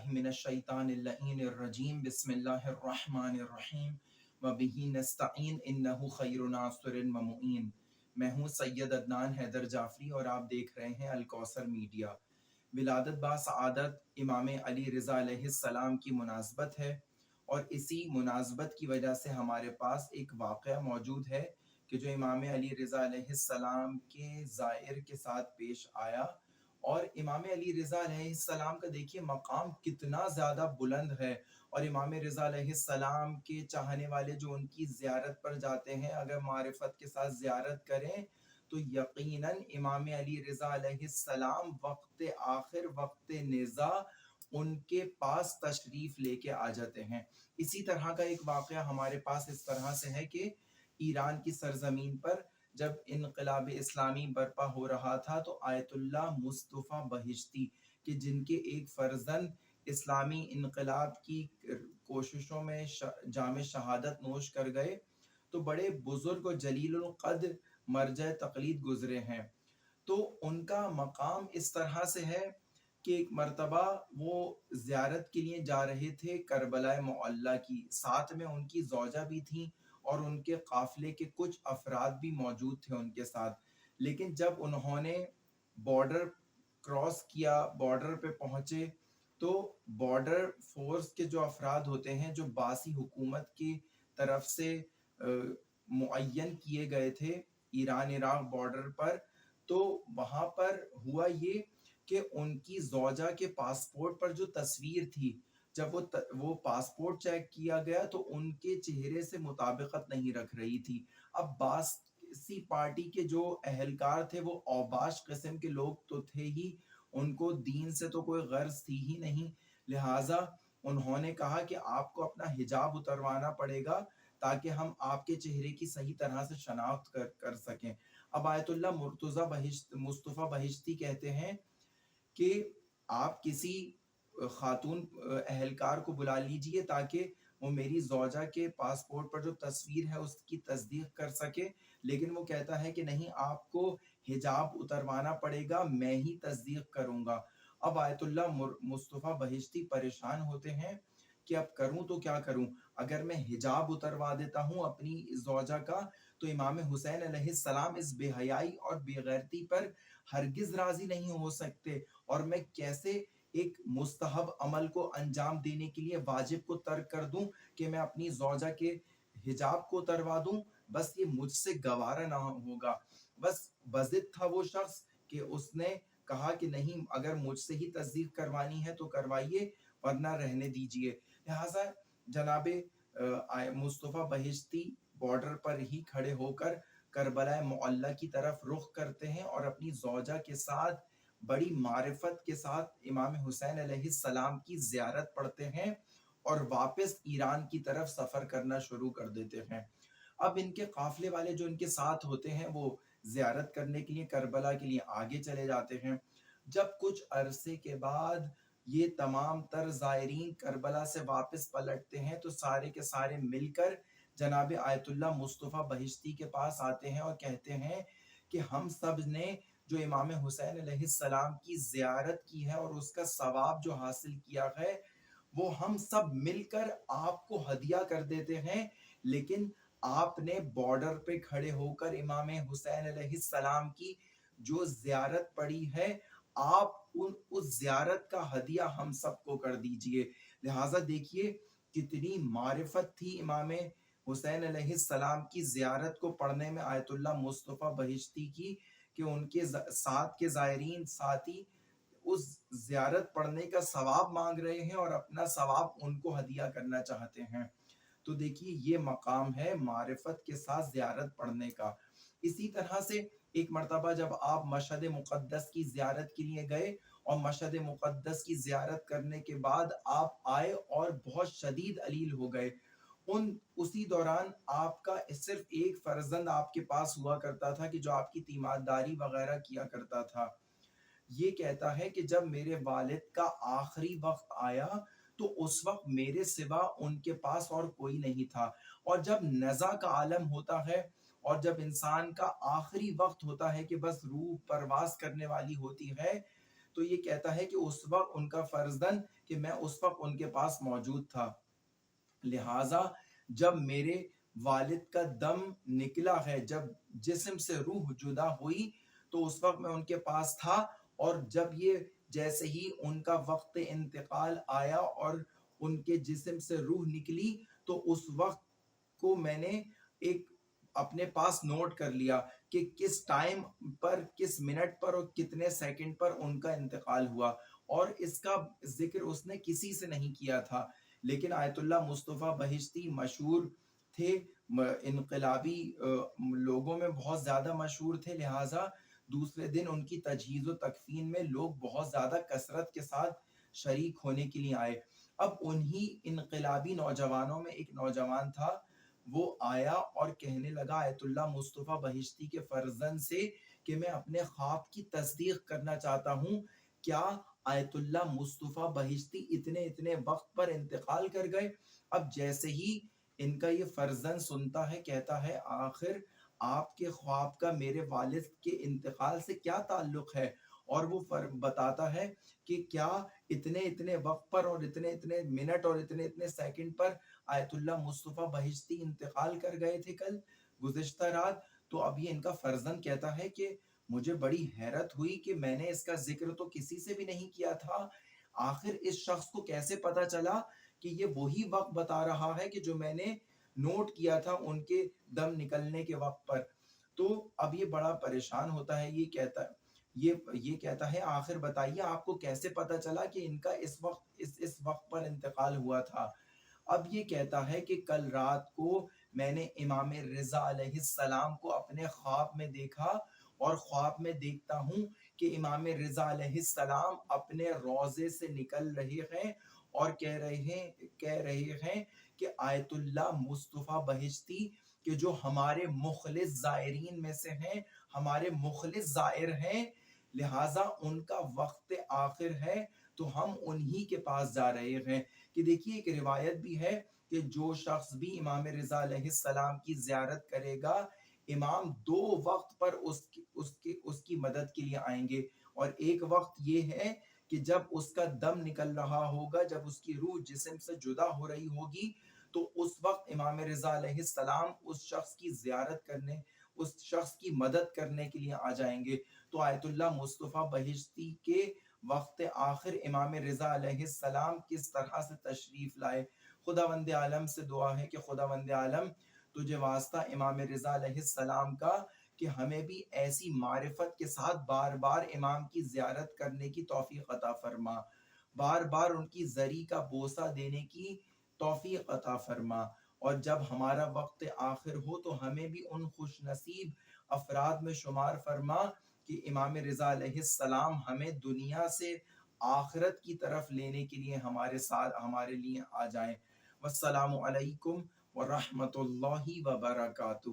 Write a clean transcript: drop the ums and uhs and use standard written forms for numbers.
बिल्लाहि मिनश्शैतानिर्रजीम बिस्मिल्लाहिर्रहमानिर्रहीम वबिही नस्तईन इन्नहु खैरुन नासिरुन व मुईन। मैं हूँ सैयद अदनान हैदर जाफरी और आप देख रहे हैं अल कौसर मीडिया। विलादत बा सआदत इमाम अली रज़ा अलैहिस्सलाम की मुनासबत है और इसी मुनासबत की वजह से हमारे पास एक वाक़या मौजूद है कि जो इमाम अली रज़ा अलैहिस्सलाम के ज़ायर के साथ पेश आया। और इमाम अली रज़ा अलैहिस्सलाम का देखिए मकाम कितना ज़्यादा बुलंद है, और इमाम रज़ा अलैहिस्सलाम के चाहने वाले जो उनकी ज़ियारत पर जाते हैं, अगर मारिफत के साथ ज़ियारत करें तो यकीनन इमाम अली रज़ा अलैहिस्सलाम वक्त आखिर वक्त निज़ा उनके पास तशरीफ लेके आ जाते हैं। इसी तरह का एक वाक़या हमारे पास इस तरह से है कि ईरान की सरजमीन पर जब इनकलाब इस्लामी बर्पा हो रहा था तो आयतुल्लाह मुस्तफ़ा बहिश्ती कि जिनके एक फर्जंद इस्लामी इनकलाब की कोशिशों में जाम शहादत नोश कर गए, तो बड़े बुजुर्ग और जलीलुल क़द्र मरजा तक़लीद गुजरे हैं। तो उनका मकाम इस तरह से है कि एक मर्तबा वो ज़ियारत के लिए जा रहे थे करबला मुअल्ला की, साथ में उनकी ज़ौजा भी थी और उनके काफ़िले के कुछ अफराद भी मौजूद थे उनके साथ। लेकिन जब उन्होंने बॉर्डर क्रॉस किया, बॉर्डर पे पहुंचे, तो बॉर्डर फोर्स के जो अफराद होते हैं जो बासी हुकूमत की तरफ से मुअय्यन किए गए थे ईरान इराक बॉर्डर पर, तो वहां पर हुआ ये कि उनकी ज़ौजा के पासपोर्ट पर जो तस्वीर थी, जब वो पासपोर्ट चेक किया गया तो उनके चेहरे से मुताबिकत नहीं रख रही थी। अब बासी पार्टी के जो अहलकार थे वो औबाश किस्म के लोग तो थे ही, उनको दीन से तो कोई गर्ज थी ही नहीं। लिहाजा उन्होंने कहा कि आपको अपना हिजाब उतरवाना पड़ेगा ताकि हम आपके चेहरे की सही तरह से शनाख्त कर सकें। अब आयतुल्लाह मुस्तफ़ा बहिश्ती कहते हैं कि आप किसी खातून अहलकार को बुला लीजिए ताकि वो मेरी ज़ौजा के पासपोर्ट पर जो तस्वीर है उसकी तस्दीक कर सके। लेकिन वो कहता है कि नहीं, आपको हिजाब उतरवाना पड़ेगा, मैं ही तस्दीक करूंगा। अब आयतुल्लाह मुस्तफ़ा बहिश्ती परेशान होते हैं कि अब करूं तो क्या करूं। अगर मैं हिजाब उतरवा देता हूं अपनी ज़ौजा का तो इमाम हुसैन अलैहिस्सलाम इस बेहयाई और बेगैरती पर हरगिज राजी नहीं हो सकते, और मैं कैसे एक मुस्तहब अमल को अंजाम देने के लिए वाजिब को तर्क कर दूं कि मैं अपनी ज़ौजा के हिजाब को उतरवा दूं। बस ये मुझसे गवारा ना होगा। बस बज़िद था वो शख्स कि उसने कहा कि नहीं, अगर मुझसे ही तस्दीक करवानी है तो करवाइए, वरना रहने दीजिए। लिहाजा जनाबे मुस्तफ़ा बहिश्ती बॉर्डर पर ही खड़े होकर करबला मुअल्ला की तरफ रुख करते हैं और अपनी ज़ौजा के साथ बड़ी मारिफत के साथ इमाम हुसैन अलैहिस्सलाम की ज़ियारत पढ़ते हैं और वापस ईरान की तरफ सफ़र करना शुरू कर देते हैं। अब इनके काफ़िले वाले जो इनके साथ होते हैं वो ज़ियारत करने के लिए करबला के लिए आगे चले जाते हैं। जब कुछ अरसे के बाद ये तमाम तर ज़ायरीन करबला से वापस पलटते हैं तो सारे के सारे मिलकर जनाब आयतुल्लाह मुस्तफ़ा बहिश्ती के पास आते हैं और कहते हैं कि हम सब ने जो इमाम हुसैन अलैहिस्सलाम की ज़ियारत की है और उसका सवाब जो हासिल किया है, वो हम सब मिलकर आपको हदिया कर देते हैं। लेकिन आपने बॉर्डर पे खड़े होकर इमाम हुसैन अलैहिस्सलाम की जो ज़ियारत पढ़ी है, आप उस ज़ियारत का हदिया हम सबको कर दीजिए। लिहाजा देखिए कितनी मारिफत थी इमाम हुसैन अलैहिस्सलाम की ज़ियारत को पढ़ने में आयतुल्लाह मुस्तफ़ा बहिश्ती की, कि उनके साथ के ज़ायरीन साथी उस ज़ियारत पढ़ने का सवाब मांग रहे हैं और अपना सवाब उनको हदिया करना चाहते हैं। तो देखिए ये मकाम है मारिफत के साथ ज़ियारत पढ़ने का। इसी तरह से एक मर्तबा जब आप मशहद मुक़द्दस की ज़ियारत के लिए गए और मशहद मुक़द्दस की ज़ियारत करने के बाद आप आए और बहुत शदीद अलील हो गए। उसी दौरान आपका सिर्फ एक फर्जंद आपके पास हुआ करता था कि जो आपकी तीमारदारी वगैरह किया करता था। ये कहता है कि जब मेरे वालिद का आखिरी वक्त आया तो उस वक्त मेरे सिवा उनके पास और कोई नहीं था, और जब नज़ा का आलम होता है और जब इंसान का आखिरी वक्त होता है कि बस रूह परवास करने वाली होती है, تو یہ کہتا ہے کہ اس وقت ان کا فرزن کہ میں اس وقت ان کے پاس موجود تھا، لہٰذا جب میرے والد کا دم نکلا ہے، جب جسم سے روح جدا ہوئی تو اس وقت میں ان کے پاس تھا، اور جب یہ جیسے ہی ان کا وقت انتقال آیا اور ان کے جسم سے روح نکلی تو اس وقت کو میں نے ایک اپنے پاس نوٹ کر لیا کہ کس ٹائم پر، کس منٹ پر اور کتنے سیکنڈ پر ان کا انتقال ہوا، اور اس کا ذکر اس نے کسی سے نہیں کیا تھا۔ لیکن آیت اللہ مصطفیٰ بہشتی مشہور تھے، انقلابی لوگوں میں بہت زیادہ مشہور تھے، لہٰذا دوسرے دن ان کی تجہیز و تکفین میں لوگ بہت زیادہ کثرت کے ساتھ شریک ہونے کے لیے آئے۔ اب انہی انقلابی نوجوانوں میں ایک نوجوان تھا، وہ آیا اور کہنے لگا آیت اللہ مصطفیٰ بہشتی کے فرزند سے کہ میں اپنے خواب کی تصدیق کرنا چاہتا ہوں، کیا آیت اللہ مصطفیٰ بہشتی اتنے وقت پر انتقال کر گئے؟ اب جیسے ہی ان کا یہ فرزند سنتا ہے، کہتا ہے آخر آپ کے خواب کا میرے والد کے انتقال سے کیا تعلق ہے؟ اور وہ بتاتا ہے کہ کیا اتنے وقت پر اور اتنے منٹ اور اتنے سیکنڈ پر آیت اللہ مصطفیٰ بہشتی انتقال کر گئے تھے کل گزشتہ رات؟ تو اب یہ ان کا فرزند کہتا ہے کہ مجھے بڑی حیرت ہوئی کہ میں نے اس کا ذکر تو کسی سے بھی نہیں کیا تھا، آخر اس شخص کو کیسے پتا چلا کہ یہ وہی وقت بتا رہا ہے کہ جو میں نے نوٹ کیا تھا ان کے دم نکلنے کے وقت پر؟ تو اب یہ بڑا پریشان ہوتا ہے، یہ کہتا ہے آخر بتائیے آپ کو کیسے پتا چلا کہ ان کا اس وقت پر انتقال ہوا تھا؟ اب یہ کہتا ہے کہ کل رات کو میں نے امام رضا علیہ السلام کو اپنے خواب میں دیکھا، اور خواب میں دیکھتا ہوں کہ امام رضا علیہ السلام اپنے روضے سے نکل رہے ہیں اور کہہ رہے ہیں کہ آیت اللہ مصطفیٰ بہشتی کہ جو ہمارے مخلص زائرین میں سے ہیں، ہمارے مخلص زائر ہیں، لہٰذا ان کا وقت آخر ہے تو ہم انہی کے پاس جا رہے ہیں۔ کہ دیکھیے ایک روایت بھی ہے کہ جو شخص بھی امام رضا علیہ السلام کی زیارت کرے گا، امام 2 وقت پر اس کی مدد کے لیے آئیں گے، اور ایک وقت یہ ہے کہ جب اس کا دم نکل رہا ہوگا، جب اس کی روح جسم سے جدا ہو رہی ہوگی، تو اس وقت امام رضا علیہ السلام اس شخص کی زیارت کرنے، اس شخص کی مدد کرنے کے لیے آ جائیں گے۔ تو آیت اللہ مصطفیٰ بہشتی کے وقت آخر امام رضا علیہ السلام کس طرح سے تشریف لائے۔ خداوند عالم سے دعا ہے کہ خداوند عالم تجھے واسطہ امام رضا علیہ السلام کا کہ ہمیں بھی ایسی معرفت کے ساتھ بار بار امام کی زیارت کرنے کی توفیق عطا فرما، بار بار ان کی زری کا بوسہ دینے کی توفیق عطا فرما، اور جب ہمارا وقت آخر ہو تو ہمیں بھی ان خوش نصیب افراد میں شمار فرما کہ امام رضا علیہ السلام ہمیں دنیا سے آخرت کی طرف لینے کے لیے ہمارے ساتھ ہمارے لیے آ جائیں۔ والسلام علیکم ورحمۃ اللہ وبرکاتہ۔